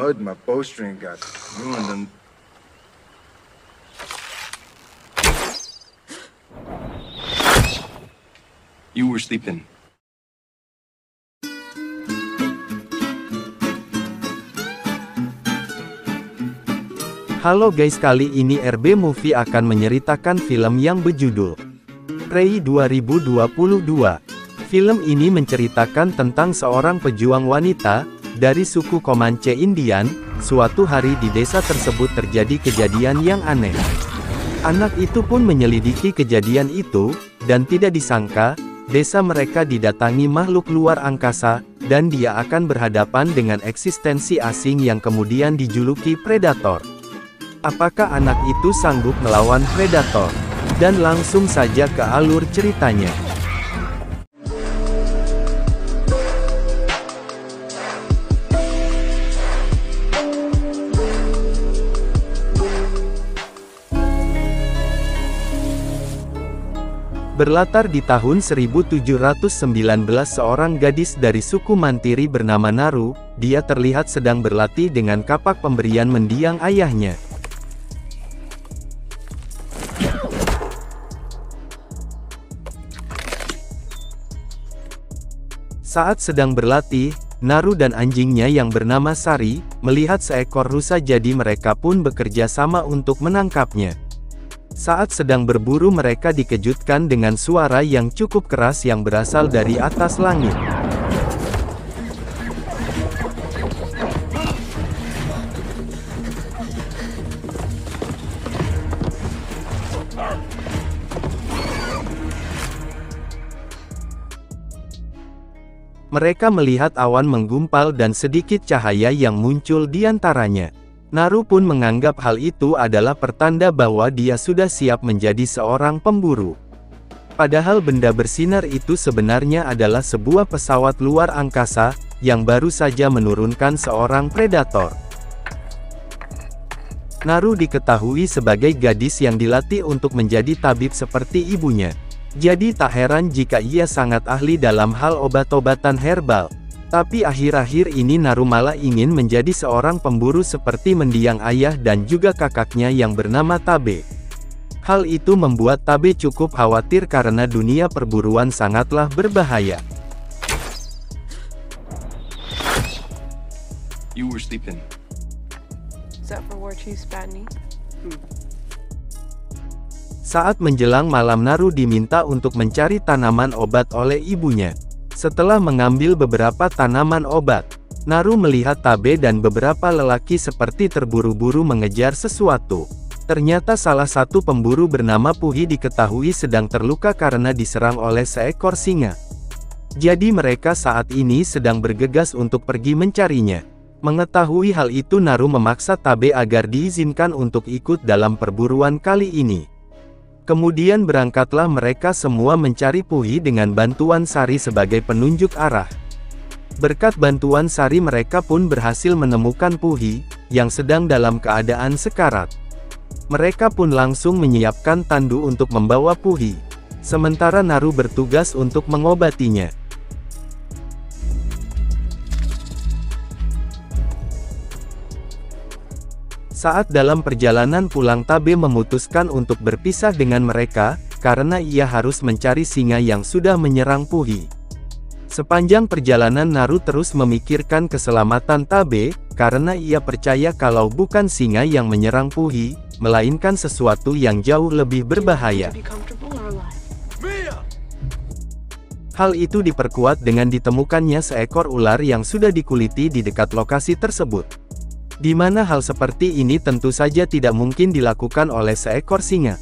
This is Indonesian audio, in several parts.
mud, my bowstring got ruined and... You were sleeping. Halo guys, kali ini RB Movie akan menceritakan film yang berjudul Prey 2022. Film ini menceritakan tentang seorang pejuang wanita dari suku Comanche Indian. Suatu hari di desa tersebut terjadi kejadian yang aneh. Anak itu pun menyelidiki kejadian itu, dan tidak disangka, desa mereka didatangi makhluk luar angkasa, dan dia akan berhadapan dengan eksistensi asing yang kemudian dijuluki predator. Apakah anak itu sanggup melawan predator? Dan langsung saja ke alur ceritanya. Berlatar di tahun 1719, seorang gadis dari suku Mantiri bernama Naru, dia terlihat sedang berlatih dengan kapak pemberian mendiang ayahnya. Saat sedang berlatih, Naru dan anjingnya yang bernama Sari, melihat seekor rusa, jadi mereka pun bekerja sama untuk menangkapnya. Saat sedang berburu, mereka dikejutkan dengan suara yang cukup keras yang berasal dari atas langit. Mereka melihat awan menggumpal dan sedikit cahaya yang muncul di antaranya. Naru pun menganggap hal itu adalah pertanda bahwa dia sudah siap menjadi seorang pemburu. Padahal benda bersinar itu sebenarnya adalah sebuah pesawat luar angkasa, yang baru saja menurunkan seorang predator. Naru diketahui sebagai gadis yang dilatih untuk menjadi tabib seperti ibunya. Jadi tak heran jika ia sangat ahli dalam hal obat-obatan herbal. Tapi akhir-akhir ini Naru malah ingin menjadi seorang pemburu seperti mendiang ayah dan juga kakaknya yang bernama Tabe. Hal itu membuat Tabe cukup khawatir karena dunia perburuan sangatlah berbahaya. You were sleeping. Is that for war chief Spatney? Saat menjelang malam, Naru diminta untuk mencari tanaman obat oleh ibunya. Setelah mengambil beberapa tanaman obat, Naru melihat Tabe dan beberapa lelaki seperti terburu-buru mengejar sesuatu. Ternyata salah satu pemburu bernama Puhi diketahui sedang terluka karena diserang oleh seekor singa. Jadi mereka saat ini sedang bergegas untuk pergi mencarinya. Mengetahui hal itu, Naru memaksa Tabe agar diizinkan untuk ikut dalam perburuan kali ini. Kemudian berangkatlah mereka semua mencari Puhi dengan bantuan Sari sebagai penunjuk arah. Berkat bantuan Sari mereka pun berhasil menemukan Puhi, yang sedang dalam keadaan sekarat. Mereka pun langsung menyiapkan tandu untuk membawa Puhi. Sementara Naru bertugas untuk mengobatinya. Saat dalam perjalanan pulang, Tabe memutuskan untuk berpisah dengan mereka, karena ia harus mencari singa yang sudah menyerang Puhi. Sepanjang perjalanan Naru terus memikirkan keselamatan Tabe, karena ia percaya kalau bukan singa yang menyerang Puhi, melainkan sesuatu yang jauh lebih berbahaya. Hal itu diperkuat dengan ditemukannya seekor ular yang sudah dikuliti di dekat lokasi tersebut. Di mana hal seperti ini tentu saja tidak mungkin dilakukan oleh seekor singa.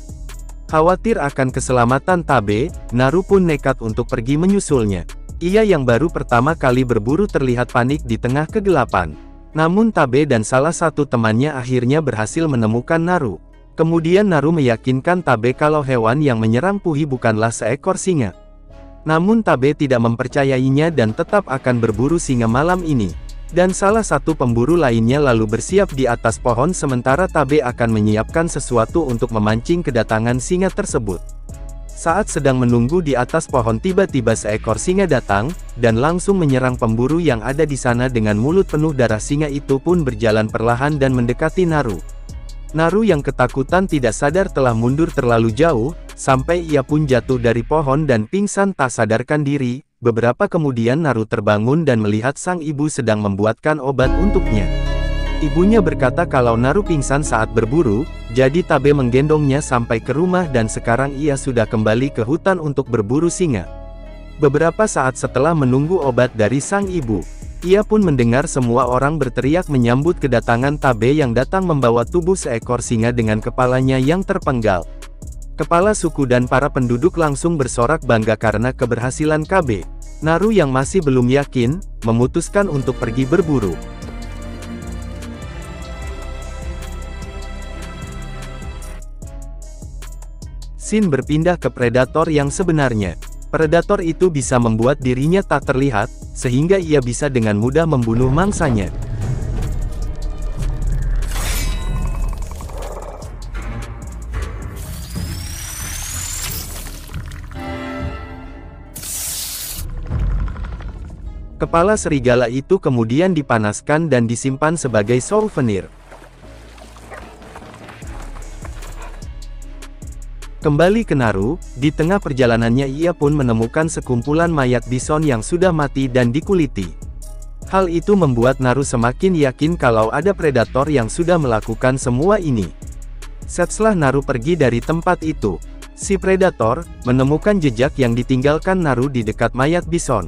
Khawatir akan keselamatan Tabe, Naru pun nekat untuk pergi menyusulnya. Ia yang baru pertama kali berburu terlihat panik di tengah kegelapan. Namun Tabe dan salah satu temannya akhirnya berhasil menemukan Naru. Kemudian Naru meyakinkan Tabe kalau hewan yang menyerang Puhi bukanlah seekor singa. Namun Tabe tidak mempercayainya dan tetap akan berburu singa malam ini. Dan salah satu pemburu lainnya lalu bersiap di atas pohon sementara Tabe akan menyiapkan sesuatu untuk memancing kedatangan singa tersebut. Saat sedang menunggu di atas pohon tiba-tiba seekor singa datang, dan langsung menyerang pemburu yang ada di sana dengan mulut penuh darah. Singa itu pun berjalan perlahan dan mendekati Naru. Naru yang ketakutan tidak sadar telah mundur terlalu jauh, sampai ia pun jatuh dari pohon dan pingsan tak sadarkan diri. Beberapa kemudian Naru terbangun dan melihat sang ibu sedang membuatkan obat untuknya. Ibunya berkata kalau Naru pingsan saat berburu, jadi Tabe menggendongnya sampai ke rumah dan sekarang ia sudah kembali ke hutan untuk berburu singa. Beberapa saat setelah menunggu obat dari sang ibu, ia pun mendengar semua orang berteriak menyambut kedatangan Tabe yang datang membawa tubuh seekor singa dengan kepalanya yang terpenggal. Kepala suku dan para penduduk langsung bersorak bangga karena keberhasilan KB. Naru yang masih belum yakin, memutuskan untuk pergi berburu. Scene berpindah ke predator yang sebenarnya. Predator itu bisa membuat dirinya tak terlihat, sehingga ia bisa dengan mudah membunuh mangsanya. Kepala serigala itu kemudian dipanaskan dan disimpan sebagai souvenir. Kembali ke Naru, di tengah perjalanannya ia pun menemukan sekumpulan mayat bison yang sudah mati dan dikuliti. Hal itu membuat Naru semakin yakin kalau ada predator yang sudah melakukan semua ini. Setelah Naru pergi dari tempat itu, si predator menemukan jejak yang ditinggalkan Naru di dekat mayat bison.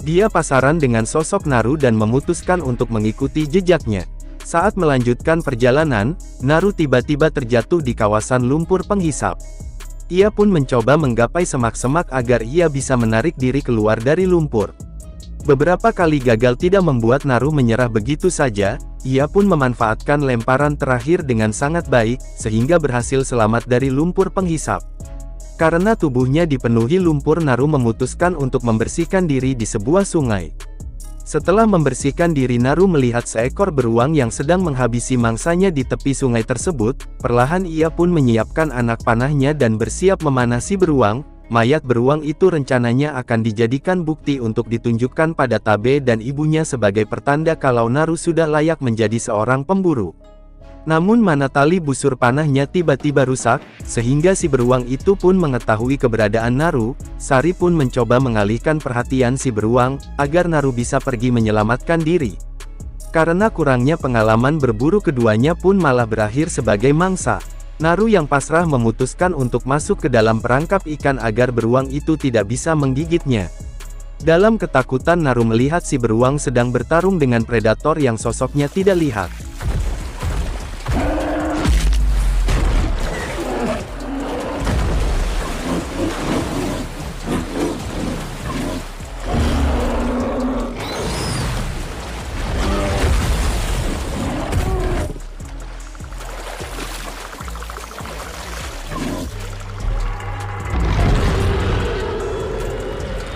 Dia pasaran dengan sosok Naru dan memutuskan untuk mengikuti jejaknya. Saat melanjutkan perjalanan, Naru tiba-tiba terjatuh di kawasan lumpur penghisap. Ia pun mencoba menggapai semak-semak agar ia bisa menarik diri keluar dari lumpur. Beberapa kali gagal tidak membuat Naru menyerah begitu saja, ia pun memanfaatkan lemparan terakhir dengan sangat baik, sehingga berhasil selamat dari lumpur penghisap. Karena tubuhnya dipenuhi lumpur, Naru memutuskan untuk membersihkan diri di sebuah sungai. Setelah membersihkan diri, Naru melihat seekor beruang yang sedang menghabisi mangsanya di tepi sungai tersebut. Perlahan ia pun menyiapkan anak panahnya dan bersiap memanasi beruang. Mayat beruang itu rencananya akan dijadikan bukti untuk ditunjukkan pada Tabe dan ibunya sebagai pertanda kalau Naru sudah layak menjadi seorang pemburu. Namun mana tali busur panahnya tiba-tiba rusak, sehingga si beruang itu pun mengetahui keberadaan Naru. Sari pun mencoba mengalihkan perhatian si beruang, agar Naru bisa pergi menyelamatkan diri. Karena kurangnya pengalaman berburu, keduanya pun malah berakhir sebagai mangsa. Naru yang pasrah memutuskan untuk masuk ke dalam perangkap ikan agar beruang itu tidak bisa menggigitnya. Dalam ketakutan, Naru melihat si beruang sedang bertarung dengan predator yang sosoknya tidak lihat.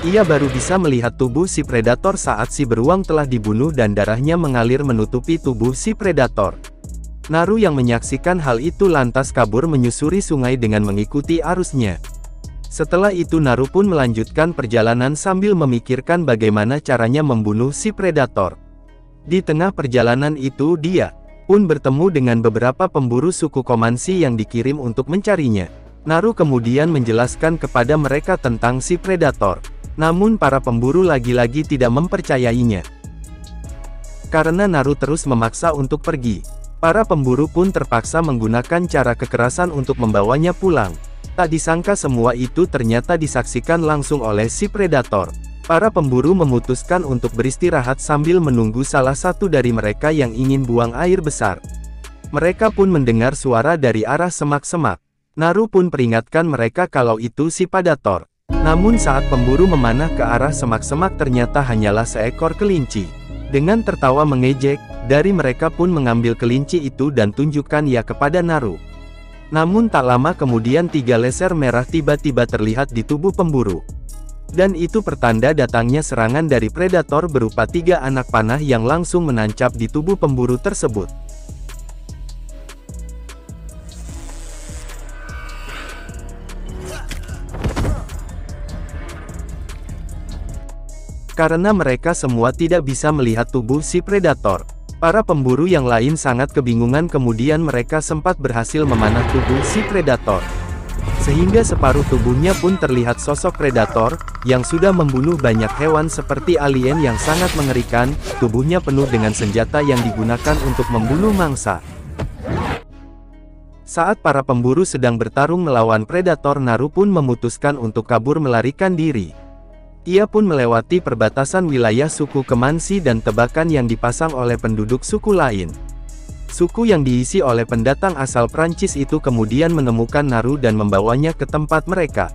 Ia baru bisa melihat tubuh si predator saat si beruang telah dibunuh dan darahnya mengalir menutupi tubuh si predator. Naru yang menyaksikan hal itu lantas kabur menyusuri sungai dengan mengikuti arusnya. Setelah itu Naru pun melanjutkan perjalanan sambil memikirkan bagaimana caranya membunuh si predator. Di tengah perjalanan itu dia pun bertemu dengan beberapa pemburu suku Komansi yang dikirim untuk mencarinya. Naru kemudian menjelaskan kepada mereka tentang si predator. Namun para pemburu lagi-lagi tidak mempercayainya. Karena Naru terus memaksa untuk pergi, para pemburu pun terpaksa menggunakan cara kekerasan untuk membawanya pulang. Tak disangka semua itu ternyata disaksikan langsung oleh si predator. Para pemburu memutuskan untuk beristirahat sambil menunggu salah satu dari mereka yang ingin buang air besar. Mereka pun mendengar suara dari arah semak-semak. Naru pun peringatkan mereka kalau itu si predator. Namun saat pemburu memanah ke arah semak-semak ternyata hanyalah seekor kelinci. Dengan tertawa mengejek, dari mereka pun mengambil kelinci itu dan tunjukkan ia kepada Naru. Namun tak lama kemudian 3 laser merah tiba-tiba terlihat di tubuh pemburu. Dan itu pertanda datangnya serangan dari predator berupa 3 anak panah yang langsung menancap di tubuh pemburu tersebut. Karena mereka semua tidak bisa melihat tubuh si predator, para pemburu yang lain sangat kebingungan. Kemudian mereka sempat berhasil memanah tubuh si predator, sehingga separuh tubuhnya pun terlihat sosok predator, yang sudah membunuh banyak hewan seperti alien yang sangat mengerikan. Tubuhnya penuh dengan senjata yang digunakan untuk membunuh mangsa. Saat para pemburu sedang bertarung melawan predator, Naru pun memutuskan untuk kabur melarikan diri. Ia pun melewati perbatasan wilayah suku Kemansi dan tebakan yang dipasang oleh penduduk suku lain. Suku yang diisi oleh pendatang asal Prancis itu kemudian menemukan Naru dan membawanya ke tempat mereka.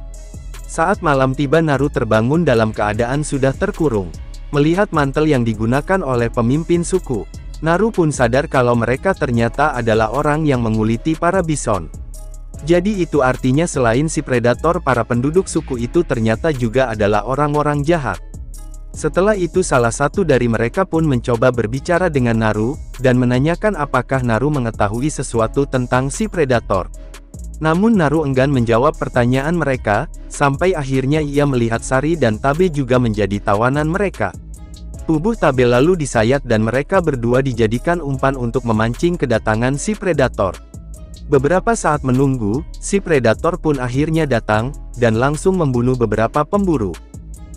Saat malam tiba, Naru terbangun dalam keadaan sudah terkurung. Melihat mantel yang digunakan oleh pemimpin suku, Naru pun sadar kalau mereka ternyata adalah orang yang menguliti para bison. Jadi itu artinya selain si predator, para penduduk suku itu ternyata juga adalah orang-orang jahat. Setelah itu salah satu dari mereka pun mencoba berbicara dengan Naru, dan menanyakan apakah Naru mengetahui sesuatu tentang si predator. Namun Naru enggan menjawab pertanyaan mereka, sampai akhirnya ia melihat Sari dan Tabe juga menjadi tawanan mereka. Tubuh Tabe lalu disayat dan mereka berdua dijadikan umpan untuk memancing kedatangan si predator. Beberapa saat menunggu, si predator pun akhirnya datang, dan langsung membunuh beberapa pemburu.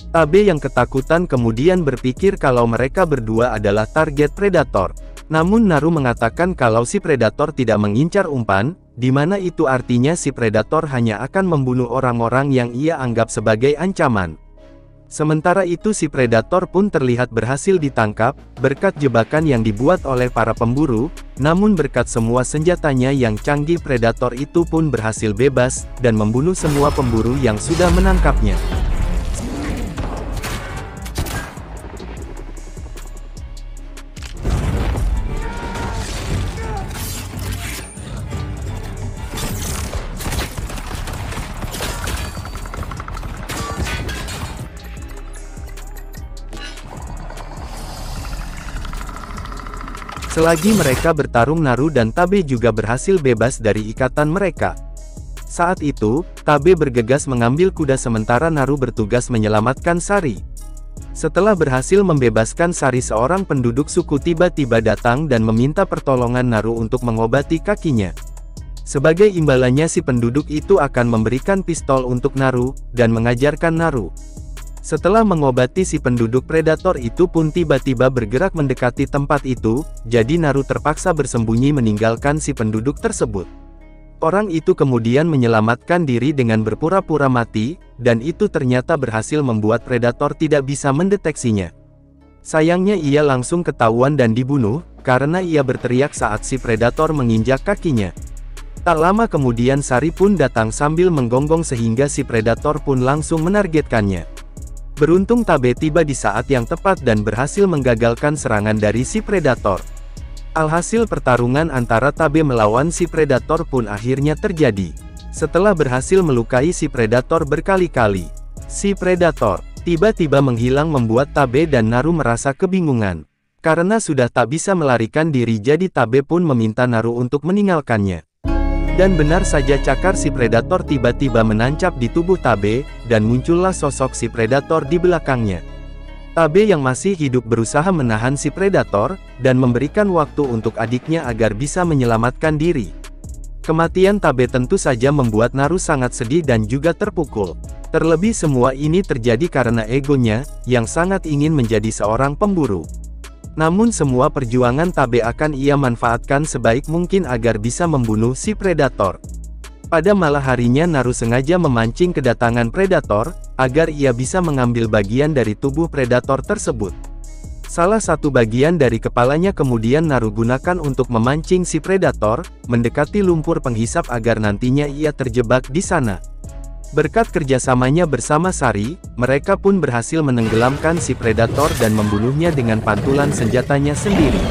Tabe yang ketakutan kemudian berpikir kalau mereka berdua adalah target predator. Namun Naru mengatakan kalau si predator tidak mengincar umpan, di mana itu artinya si predator hanya akan membunuh orang-orang yang ia anggap sebagai ancaman. Sementara itu si predator pun terlihat berhasil ditangkap, berkat jebakan yang dibuat oleh para pemburu. Namun berkat semua senjatanya yang canggih, predator itu pun berhasil bebas, dan membunuh semua pemburu yang sudah menangkapnya. Selagi mereka bertarung, Naru dan Tabe juga berhasil bebas dari ikatan mereka. Saat itu, Tabe bergegas mengambil kuda sementara Naru bertugas menyelamatkan Sari. Setelah berhasil membebaskan Sari, seorang penduduk suku tiba-tiba datang dan meminta pertolongan Naru untuk mengobati kakinya. Sebagai imbalannya si penduduk itu akan memberikan pistol untuk Naru, dan mengajarkan Naru. Setelah mengobati si penduduk, predator itu pun tiba-tiba bergerak mendekati tempat itu, jadi Naru terpaksa bersembunyi meninggalkan si penduduk tersebut. Orang itu kemudian menyelamatkan diri dengan berpura-pura mati, dan itu ternyata berhasil membuat predator tidak bisa mendeteksinya. Sayangnya ia langsung ketahuan dan dibunuh, karena ia berteriak saat si predator menginjak kakinya. Tak lama kemudian Sari pun datang sambil menggonggong sehingga si predator pun langsung menargetkannya. Beruntung Tabe tiba di saat yang tepat dan berhasil menggagalkan serangan dari si predator. Alhasil pertarungan antara Tabe melawan si predator pun akhirnya terjadi. Setelah berhasil melukai si predator berkali-kali, si predator tiba-tiba menghilang membuat Tabe dan Naru merasa kebingungan. Karena sudah tak bisa melarikan diri, jadi Tabe pun meminta Naru untuk meninggalkannya. Dan benar saja, cakar si predator tiba-tiba menancap di tubuh Tabe, dan muncullah sosok si predator di belakangnya. Tabe yang masih hidup berusaha menahan si predator, dan memberikan waktu untuk adiknya agar bisa menyelamatkan diri. Kematian Tabe tentu saja membuat Naru sangat sedih dan juga terpukul. Terlebih semua ini terjadi karena egonya, yang sangat ingin menjadi seorang pemburu. Namun semua perjuangan Tabe akan ia manfaatkan sebaik mungkin agar bisa membunuh si predator. Pada malam harinya Naru sengaja memancing kedatangan predator, agar ia bisa mengambil bagian dari tubuh predator tersebut. Salah satu bagian dari kepalanya kemudian Naru gunakan untuk memancing si predator, mendekati lumpur penghisap agar nantinya ia terjebak di sana. Berkat kerjasamanya bersama Sari, mereka pun berhasil menenggelamkan si predator dan membunuhnya dengan pantulan senjatanya sendiri.